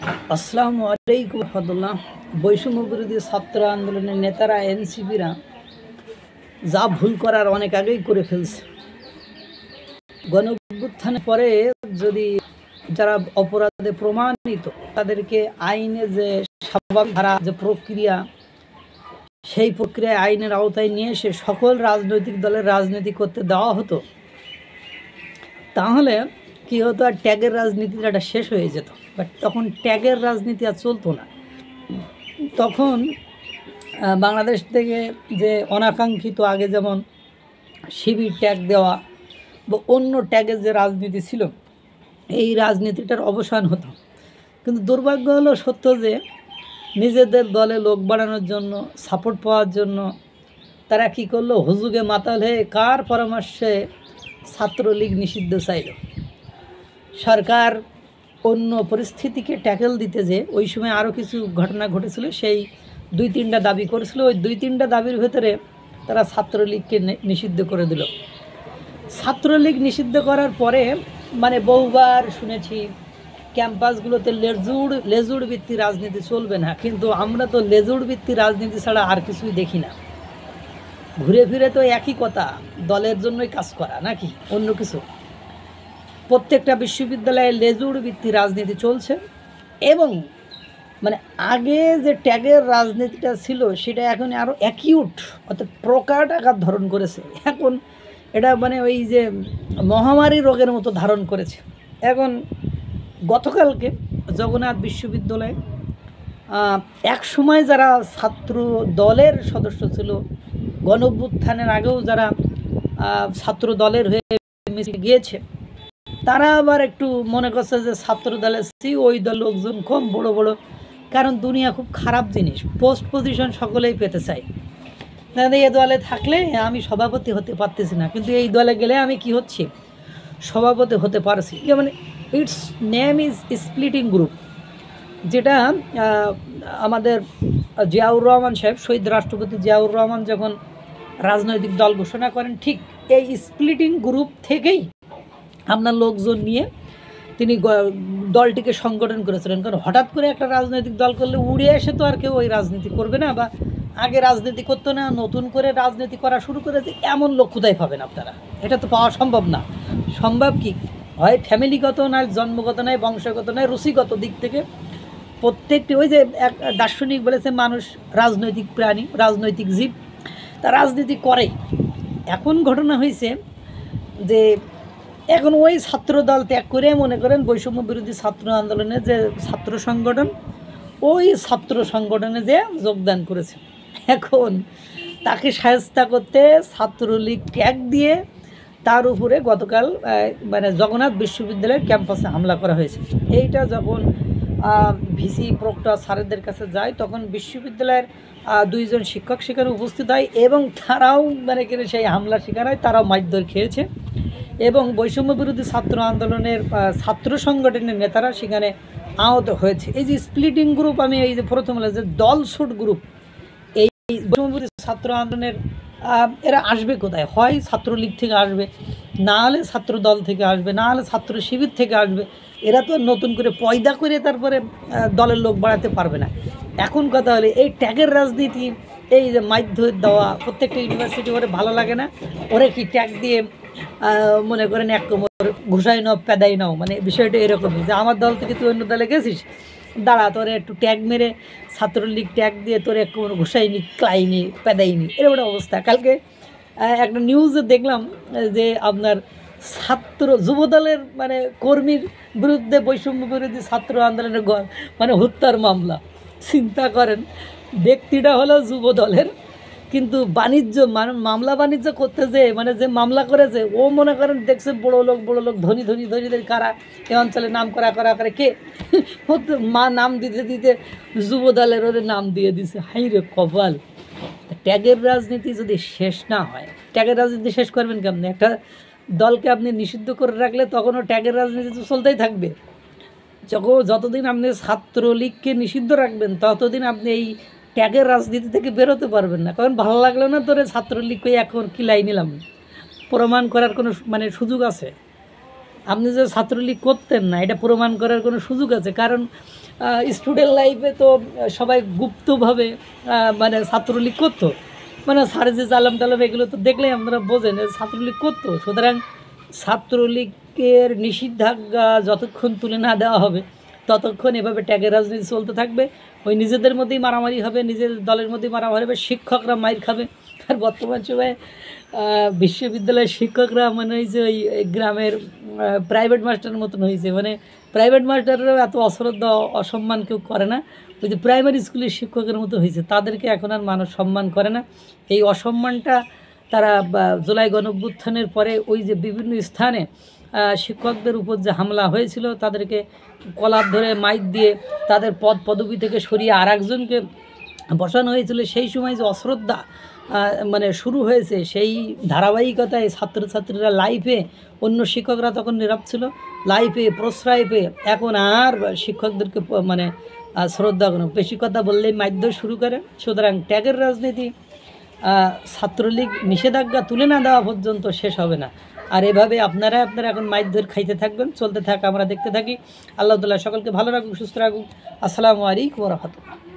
আসসালামু আলাইকুম রহমতুল্লাহ। বৈষম্য বিরোধী ছাত্র আন্দোলনের নেতারা এনসিপিরা যা ভুল করার অনেক আগেই করে ফেলছে। গণ অভ্যুত্থানের পরে যদি যারা অপরাধে প্রমাণিত তাদেরকে আইনে যে স্বাভাবিক ধারা যে প্রক্রিয়া, সেই প্রক্রিয়ায় আইনের আওতায় নিয়ে এসে সকল রাজনৈতিক দলের রাজনীতি করতে দেওয়া হতো, তাহলে কি হতো, আর ট্যাগের রাজনীতিটা শেষ হয়ে যেত। বাট তখন ট্যাগের রাজনীতি আর চলতো না। তখন বাংলাদেশ থেকে যে অনাকাঙ্ক্ষিত আগে যেমন শিবির ট্যাগ দেওয়া বা অন্য ট্যাগের যে রাজনীতি ছিল, এই রাজনীতিটার অবসান হতো। কিন্তু দুর্ভাগ্য হলো সত্য যে নিজেদের দলে লোক বাড়ানোর জন্য, সাপোর্ট পাওয়ার জন্য তারা কী করলো, হুজুগে মাতাল হয়ে কার পরামর্শে ছাত্রলীগ নিষিদ্ধ চাইল। সরকার অন্য পরিস্থিতিকে ট্যাকেল দিতে যে ওই সময় আরও কিছু ঘটনা ঘটেছিল, সেই 2-3টা দাবি করেছিল। ওই 2-3টা দাবির ভেতরে তারা ছাত্রলীগকে নিষিদ্ধ করে দিল। ছাত্রলীগ নিষিদ্ধ করার পরে মানে বহুবার শুনেছি ক্যাম্পাসগুলোতে লেজুড় ভিত্তি রাজনীতি চলবে না, কিন্তু আমরা তো লেজুড় ভিত্তি রাজনীতি ছাড়া আর কিছুই দেখি না। ঘুরে ফিরে তো একই কথা, দলের জন্যই কাজ করা নাকি অন্য কিছু। প্রত্যেকটা বিশ্ববিদ্যালয়ে লেজুড় ভিত্তি রাজনীতি চলছে, এবং মানে আগে যে ট্যাগের রাজনীতিটা ছিল সেটা এখন আরও অ্যাকিউট, অর্থাৎ প্রকাট আকার ধারণ করেছে। এখন এটা মানে ওই যে মহামারী রোগের মতো ধারণ করেছে। এখন গতকালকে জগন্নাথ বিশ্ববিদ্যালয়ে এক সময় যারা ছাত্র দলের সদস্য ছিল, গণ অভ্যুত্থানের আগেও যারা ছাত্র দলের হয়ে মিছিলে গিয়েছে, তারা আবার একটু মনে করছে যে ছাত্র দলের ওই দল লোকজন কম বড় বড়, কারণ দুনিয়া খুব খারাপ জিনিস, পোস্ট পজিশন সকলেই পেতে চায়। এই দলে থাকলে আমি সভাপতি হতে পারতেছি না, কিন্তু এই দলে গেলে আমি কি হচ্ছি, সভাপতি হতে পারছি। যেমন it's name is splitting group, যেটা আমাদের জিয়াউর রহমান সাহেব, শহীদ রাষ্ট্রপতি জিয়াউর রহমান যখন রাজনৈতিক দল ঘোষণা করেন, ঠিক এই স্প্লিটিং গ্রুপ থেকেই আপনার লোকজন নিয়ে তিনি দলটিকে সংগঠন করেছিলেন। কারণ হঠাৎ করে একটা রাজনৈতিক দল করলে উড়ে এসে তো আর কেউ ওই রাজনীতি করবে না, বা আগে রাজনীতি করতো না, নতুন করে রাজনীতি করা শুরু করেছে, এমন লোক কোথায় পাবেন আপনারা? এটা তো পাওয়া সম্ভব না। সম্ভব কি হয় ফ্যামিলিগত নয়, জন্মগত নয়, বংশগত নয়, রুচিগত দিক থেকে প্রত্যেকটি, ওই যে এক দার্শনিক বলেছে মানুষ রাজনৈতিক প্রাণী, রাজনৈতিক জীব, তা রাজনীতি করে। এখন ঘটনা হয়েছে যে এখন ওই ছাত্র দল ত্যাগ করে মনে করেন বৈষম্য বিরোধী ছাত্র আন্দোলনের যে ছাত্র সংগঠন, ওই ছাত্র সংগঠনে যে যোগদান করেছে, এখন তাকে শায়েস্তা করতে ছাত্রলীগ ট্যাগ দিয়ে তার উপরে গতকাল মানে জগন্নাথ বিশ্ববিদ্যালয়ের ক্যাম্পাসে হামলা করা হয়েছে। এইটা যখন ভিসি প্রক্টর স্যারেদের কাছে যায়, তখন বিশ্ববিদ্যালয়ের 2জন শিক্ষক সেখানে উপস্থিত হয়, এবং তারাও মানে কিনে সেই হামলার শিকার হয়, তারাও মারধর খেয়েছে। এবং বৈষম্য বিরোধী ছাত্র আন্দোলনের ছাত্র সংগঠনের নেতারা সেখানে আহত হয়েছে। এই যে স্প্লিটিং গ্রুপ, আমি এই যে প্রথম বলে যে দলছুট গ্রুপ, এই বৈষম্য বিরোধী ছাত্র আন্দোলনের এরা আসবে কোথায়? হয় ছাত্রলীগ থেকে আসবে, না হলে ছাত্র দল থেকে আসবে, না হলে ছাত্র শিবির থেকে আসবে। এরা তো নতুন করে পয়দা করে তারপরে দলের লোক বাড়াতে পারবে না। এখন কথা হলে এই ট্যাগের রাজনীতি, এই যে মারধর দেওয়া, প্রত্যেকটা ইউনিভার্সিটি ওরে ভালো লাগে না, ওরে কি ট্যাগ দিয়ে মনে করেন এক কোমর ঘুষাই নাও, পেদাই নাও, মানে বিষয়টা এরকমই যে আমার দল থেকে তুই অন্য দলে গেছিস, দাঁড়া তোরে একটু ট্যাগ মেরে ছাত্রলীগ ট্যাগ দিয়ে তোরে এক কোমর ঘুষাইনি, ক্লাইনি, পেদাইনি, এরকম অবস্থা। কালকে একটা নিউজে দেখলাম যে আপনার ছাত্র যুবদলের মানে কর্মীর বিরুদ্ধে বৈষম্য বিরোধী ছাত্র আন্দোলনের মানে হত্যার মামলা। চিন্তা করেন, ব্যক্তিটা হলো যুবদলের, কিন্তু বাণিজ্য মামলা বাণিজ্য করতে যে মানে যে মামলা করেছে, ও মনে করেন দেখছে বড় লোক ধনীদের কারা এ অঞ্চলে নাম করা করে কে মা নাম দিতে দিতে যুবদলের ওদের নাম দিয়ে দিছে। হাই রে কপাল! ট্যাগের রাজনীতি যদি শেষ না হয়, ট্যাগের রাজনীতি শেষ করবেন কেমন? একটা দলকে আপনি নিষিদ্ধ করে রাখলে তখনও ট্যাগের রাজনীতি তো চলতেই থাকবে। যতদিন আপনি ছাত্রলীগকে নিষিদ্ধ রাখবেন, ততদিন আপনি এই ট্যাগের রাজনীতি থেকে বেরোতে পারবেন না। কারণ ভালো লাগলো না তোরে ছাত্রলীগকে এখন কিলাই নিলাম, প্রমাণ করার কোনো মানে সুযোগ আছে? আপনি যে ছাত্রলীগ করতেন না এটা প্রমাণ করার কোনো সুযোগ আছে? কারণ স্টুডেন্ট লাইফে তো সবাই গুপ্তভাবে মানে ছাত্রলীগ করতো, মানে সারে যে জালাম টালাম এগুলো তো দেখলেই আপনারা বোঝেন ছাত্রলীগ করতো। সুতরাং ছাত্রলীগের নিষেধাজ্ঞা যতক্ষণ তুলে না দেওয়া হবে ততক্ষণ এভাবে ট্যাগের রাজনীতি চলতে থাকবে। ওই নিজেদের মধ্যেই মারামারি হবে, নিজের দলের মধ্যেই মারামারি হবে, শিক্ষকরা মাইর খাবে। আর বর্তমান সময়ে বিশ্ববিদ্যালয়ের শিক্ষকরা মানে হয়েছে ওই গ্রামের প্রাইভেট মাস্টারের মতন হয়েছে। মানে প্রাইভেট মাস্টাররাও এত অশ্রদ্ধা অসম্মান কেউ করে না, ওই যে প্রাইমারি স্কুলের শিক্ষকের মতো হয়েছে, তাদেরকে এখন আর মানুষ সম্মান করে না। এই অসম্মানটা তারা জুলাই গণঅভ্যুত্থানের পরে ওই যে বিভিন্ন স্থানে শিক্ষকদের উপর যে হামলা হয়েছিল, তাদেরকে কলার ধরে মাইক দিয়ে তাদের পদবি থেকে সরিয়ে আর একজনকে বসানো হয়েছিল, সেই সময় যে অশ্রদ্ধা মানে শুরু হয়েছে, সেই ধারাবাহিকতায় ছাত্রছাত্রীরা লাইফে, অন্য শিক্ষকরা তখন নীরব ছিল, লাইফে প্রশ্রয় পেয়ে এখন আর শিক্ষকদেরকে মানে শ্রদ্ধা কোনো, বেশি কথা বললেই মারধর শুরু করে। সুতরাং ট্যাগের রাজনীতি ছাত্রলীগ নিষেধাজ্ঞা তুলে না দেওয়া পর্যন্ত শেষ হবে না। আর এভাবে আপনারা এখন মারধর খাইতে থাকবেন, চলতে থাক, আমরা দেখতে থাকি। আল্লাহ তাআলা সকলকে ভালো রাখুক, সুস্থ রাখুক। আসসালামু আলাইকুম ওয়া রাহমাতুল্লাহ।